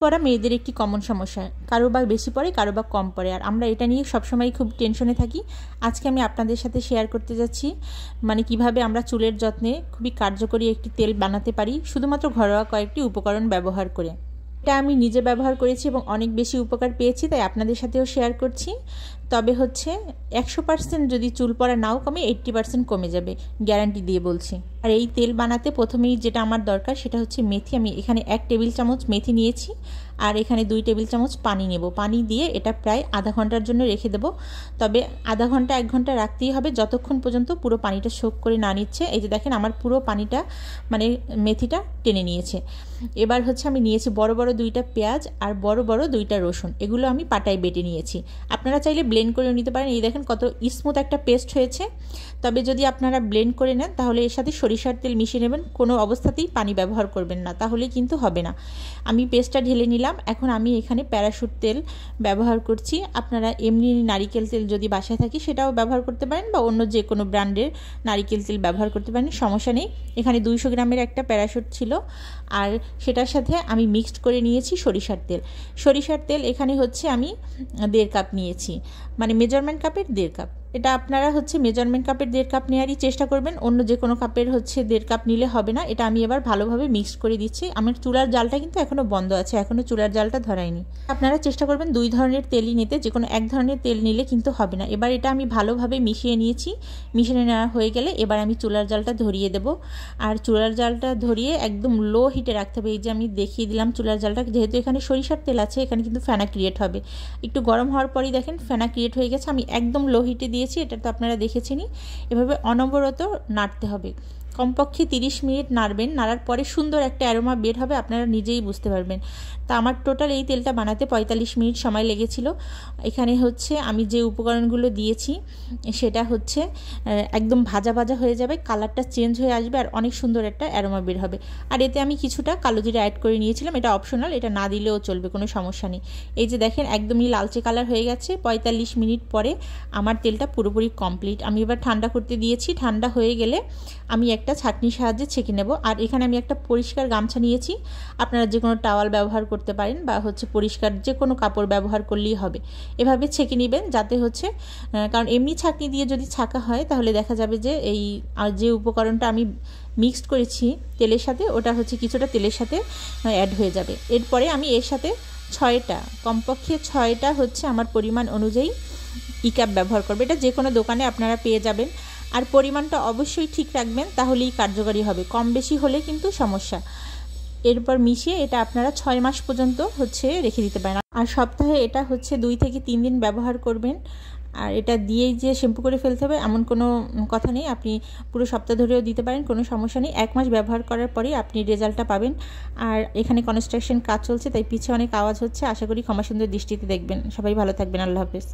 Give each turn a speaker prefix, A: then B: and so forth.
A: পড়া মেয়েদের একটি কমন সমস্যা, কারো বা বেশি পড়ে কারো বা কম পড়ে, আর আমরা এটা নিয়ে সবসময় খুব টেনশনে থাকি। আজকে আমি আপনাদের সাথে শেয়ার করতে যাচ্ছি কিভাবে আমরা চুলের যত্নে খুবই কার্যকরী একটি তেল বানাতে পারি শুধুমাত্র ঘরোয়া কয়েকটি উপকরণ ব্যবহার করে। এটা আমি নিজে ব্যবহার করেছি এবং অনেক বেশি উপকার পেয়েছি, তাই আপনাদের সাথেও শেয়ার করছি। তবে 100% যদি চুল পড়া নাও কমে 80% কমে যাবে, গ্যারান্টি দিয়ে বলছি। আর এই তেল বানাতে প্রথমেই যেটা আমার দরকার সেটা হচ্ছে মেথি। আমি এখানে 1 টেবিল চামচ মেথি নিয়েছি, আর এখানে 2 টেবিল চামচ পানি নেব। পানি দিয়ে এটা প্রায় আধা ঘন্টার জন্য রেখে দেব। তবে আধা ঘন্টা 1 ঘন্টা রাখতেই হবে, যতক্ষণ পর্যন্ত পুরো পানিটা সোক করে না নিচ্ছে। এই যে দেখেন আমার পুরো পানিটা মেথিটা টেনে নিয়েছে। এবার আমি নিয়েছি বড় বড় 2টা পেঁয়াজ আর বড় বড় 2টা রসুন, এগুলো আমি পাটায় বেটে নিয়েছি। আপনারা চাইলে ব্লেন্ড করে নিতে পারেন। এই দেখেন কত স্মুথ একটা পেস্ট হয়েছে। তবে যদি আপনারা ব্লেন্ড করে নেন তাহলে এর সাথে সরিষার তেল মিশিয়ে নেবেন, কোনো অবস্থাতেই পানি ব্যবহার করবেন না, তাহলে কিন্তু হবে না। আমি পেস্টটা ঢেলে নিলাম। এখন আমি এখানে প্যারাশুট তেল ব্যবহার করছি। আপনারা এমনি নারিকেল তেল যদি বাসায় থাকে সেটাও ব্যবহার করতে পারেন, বা অন্য যে কোনো ব্র্যান্ডের নারিকেল তেল ব্যবহার করতে পারেন, সমস্যা নেই। এখানে 200 গ্রামের একটা প্যারাশুট ছিল, আর সেটার সাথে আমি মিক্সড করে নিয়েছি সরিষার তেল। সরিষার তেল এখানে আমি 1.5 কাপ নিয়েছি, মেজারমেন্ট কাপের 1.5 কাপ। এটা আপনারা মেজারমেন্ট কাপের 1.5 কাপ নেওয়ারই চেষ্টা করবেন, অন্য যে কোনো কাপের 1.5 কাপ নিলে হবে না। এটা আমি এবার ভালোভাবে মিক্স করে দিচ্ছি। আমার চুলার জালটা কিন্তু এখনও বন্ধ আছে, এখনও চুলার জালটা ধরায়নি। আপনারা চেষ্টা করবেন 2 ধরনের তেলই নিতে, যে কোনো 1 ধরনের তেল নিলে কিন্তু হবে না। এবার এটা আমি ভালোভাবে মিশিয়ে নিয়েছি। মিশিয়ে নেওয়া হয়ে গেলে এবার আমি চুলার জালটা ধরিয়ে দেব। আর চুলার জালটা ধরিয়ে একদম লো হিটে রাখতে হবে। এই যে আমি দেখিয়ে দিলাম চুলার জালটা, যেহেতু এখানে সরিষার তেল আছে এখানে কিন্তু ফেনা ক্রিয়েট হবে। একটু গরম হওয়ার পরই দেখেন ফেনা ক্রিয়েট হয়ে গেছে। আমি একদম লো হিটে দিয়েছি, এটা তো আপনারা দেখেছেনই। এভাবে অনবরত নাড়তে হবে, কমপক্ষে 30 মিনিট নাড়বেন। নাড়ার পরে সুন্দর একটা অ্যারোমা বের হবে, আপনারা নিজেই বুঝতে পারবেন। তা আমার টোটাল এই তেলটা বানাতে 45 মিনিট সময় লেগেছিল। এখানে আমি যে উপকরণগুলো দিয়েছি সেটা একদম ভাজা ভাজা হয়ে যাবে, কালারটা চেঞ্জ হয়ে আসবে, আর অনেক সুন্দর একটা অ্যারোমা বের হবে। আর এতে আমি কিছুটা কালো জিরা অ্যাড করে নিয়েছিলাম, এটা অপশনাল, এটা না দিলেও চলবে, কোনো সমস্যা নেই। এই যে দেখেন একদমই লালচে কালার হয়ে গেছে। 45 মিনিট পরে আমার তেলটা পুরোপুরি কমপ্লিট। আমি এবার ঠান্ডা করতে দিয়েছি। ঠান্ডা হয়ে গেলে আমি একটা ছাঁকনির সাহায্যে ছেঁকে নেব। আর এখানে আমি একটা পরিষ্কার গামছা নিয়েছি, আপনারা যে কোনো টাওয়াল ব্যবহার করতে পারেন, বা পরিষ্কার যে কোনো কাপড় ব্যবহার করলেই হবে। এভাবে ছেঁকে নেবেন, যাতে কারণ এমনি ছাঁকনি দিয়ে যদি ছাঁকা হয় তাহলে দেখা যাবে যে যে উপকরণটা আমি মিক্সড করেছি তেলের সাথে, ওটা কিছুটা তেলের সাথে অ্যাড হয়ে যাবে। এরপরে আমি এর সাথে 6টা, কমপক্ষে 6টা আমার পরিমাণ অনুযায়ী ইকাপ ব্যবহার করবে। এটা যে কোনো দোকানে আপনারা পেয়ে যাবেন। আর পরিমাণটা অবশ্যই ঠিক রাখবেন, তাহলেই কার্যকরী হবে, কম বেশি হলে কিন্তু সমস্যা। এরপর মিশিয়ে এটা আপনারা 6 মাস পর্যন্ত রেখে দিতে পারেন। আর সপ্তাহে এটা 2 থেকে 3 দিন ব্যবহার করবেন। আর এটা দিয়েই যে শ্যাম্পু করে ফেলতে হবে এমন কোনো কথা নেই, আপনি পুরো সপ্তাহ ধরেও দিতে পারেন, কোনো সমস্যা নেই। 1 মাস ব্যবহার করার পরেই আপনি রেজাল্টটা পাবেন। আর এখানে কনস্ট্রাকশন কাজ চলছে, তাই পিছে অনেক আওয়াজ হচ্ছে। আশা করি ক্ষমা সুন্দর দৃষ্টিতে দেখবেন। সবাই ভালো থাকবেন। আল্লাহ হাফেজ।